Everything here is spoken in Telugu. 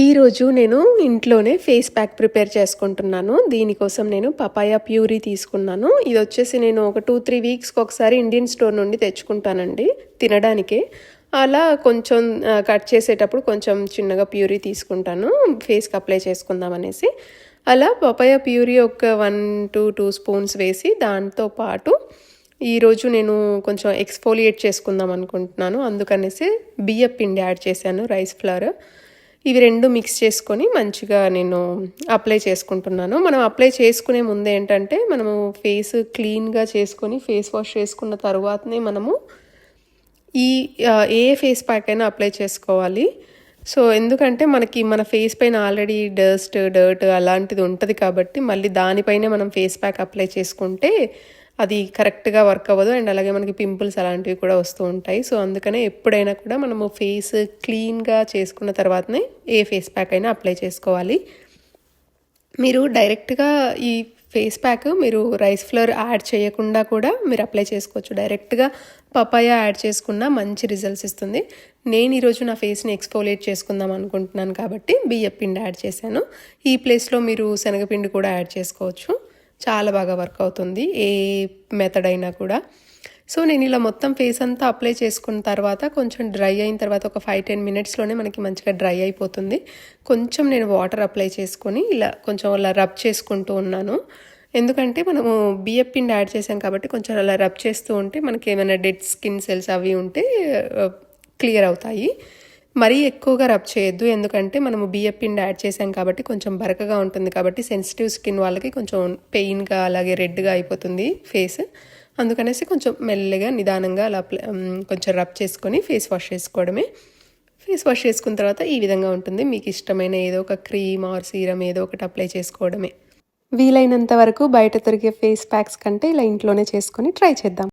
ఈరోజు నేను ఇంట్లోనే ఫేస్ ప్యాక్ ప్రిపేర్ చేసుకుంటున్నాను. దీనికోసం నేను పపాయ ప్యూరీ తీసుకున్నాను. ఇది వచ్చేసి నేను ఒక 2-3 వీక్స్కి ఒకసారి ఇండియన్ స్టోర్ నుండి తెచ్చుకుంటానండి తినడానికే. అలా కొంచెం కట్ చేసేటప్పుడు కొంచెం చిన్నగా ప్యూరీ తీసుకుంటాను ఫేస్కి అప్లై చేసుకుందాం అనేసి. అలా పపాయ ప్యూరీ ఒక 1-2 స్పూన్స్ వేసి దాంతో పాటు ఈరోజు నేను కొంచెం ఎక్స్ఫోలియేట్ చేసుకుందాం అనుకుంటున్నాను. అందుకనేసి బియ్యం పిండి యాడ్ చేశాను, రైస్ ఫ్లవర్. ఇవి రెండు మిక్స్ చేసుకొని మంచిగా నేను అప్లై చేసుకుంటున్నాను. మనం అప్లై చేసుకునే ముందు ఏంటంటే మనము ఫేస్ క్లీన్గా చేసుకొని ఫేస్ వాష్ చేసుకున్న తర్వాతనే మనము ఈ ఏ ఫేస్ ప్యాక్ అయినా అప్లై చేసుకోవాలి. సో ఎందుకంటే మనకి మన ఫేస్ పైన ఆల్రెడీ డర్ట్ అలాంటిది ఉంటుంది కాబట్టి మళ్ళీ దానిపైనే మనం ఫేస్ ప్యాక్ అప్లై చేసుకుంటే అది కరెక్ట్గా వర్క్ అవ్వదు. అండ్ అలాగే మనకి పింపుల్స్ అలాంటివి కూడా వస్తూ ఉంటాయి. సో అందుకనే ఎప్పుడైనా కూడా మనము ఫేస్ క్లీన్గా చేసుకున్న తర్వాతనే ఏ ఫేస్ ప్యాక్ అయినా అప్లై చేసుకోవాలి. మీరు డైరెక్ట్గా ఈ ఫేస్ ప్యాక్ మీరు రైస్ ఫ్లవర్ యాడ్ చేయకుండా కూడా మీరు అప్లై చేసుకోవచ్చు. డైరెక్ట్గా పపాయ యాడ్ చేసుకున్న మంచి రిజల్ట్స్ ఇస్తుంది. నేను ఈరోజు నా ఫేస్ని ఎక్స్ఫోలియేట్ చేసుకుందాం అనుకుంటున్నాను కాబట్టి బియ్యం పిండి యాడ్ చేశాను. ఈ ప్లేస్లో మీరు శనగపిండి కూడా యాడ్ చేసుకోవచ్చు. చాలా బాగా వర్క్ అవుతుంది ఏ మెథడ్ అయినా కూడా. సో నేను ఇలా మొత్తం ఫేస్ అంతా అప్లై చేసుకున్న తర్వాత కొంచెం డ్రై అయిన తర్వాత ఒక 5-10 మినిట్స్లోనే మనకి మంచిగా డ్రై అయిపోతుంది. కొంచెం నేను వాటర్ అప్లై చేసుకొని ఇలా కొంచెం అలా రబ్ చేసుకుంటూ ఉన్నాను. ఎందుకంటే మనము బియ్యం పిండి యాడ్ చేసాం కాబట్టి కొంచెం అలా రబ్ చేస్తూ ఉంటే మనకి ఏమైనా డెడ్ స్కిన్ సెల్స్ అవి ఉంటే క్లియర్ అవుతాయి. మరీ ఎక్కువగా రబ్ చేయొద్దు, ఎందుకంటే మనము బియ్యం పిండి యాడ్ చేసాం కాబట్టి కొంచెం బరకగా ఉంటుంది కాబట్టి సెన్సిటివ్ స్కిన్ వాళ్ళకి కొంచెం పెయిన్గా అలాగే రెడ్గా అయిపోతుంది ఫేస్. అందుకనేసి కొంచెం మెల్లగా నిదానంగా అలా కొంచెం రబ్ చేసుకొని ఫేస్ వాష్ చేసుకోవడమే. ఫేస్ వాష్ చేసుకున్న తర్వాత ఈ విధంగా ఉంటుంది. మీకు ఇష్టమైన ఏదో ఒక క్రీమ్ ఆర్ సీరం ఏదో ఒకటి అప్లై చేసుకోవడమే. వీలైనంత వరకు బయట దొరికే ఫేస్ ప్యాక్స్ కంటే ఇలా ఇంట్లోనే చేసుకొని ట్రై చేద్దాం.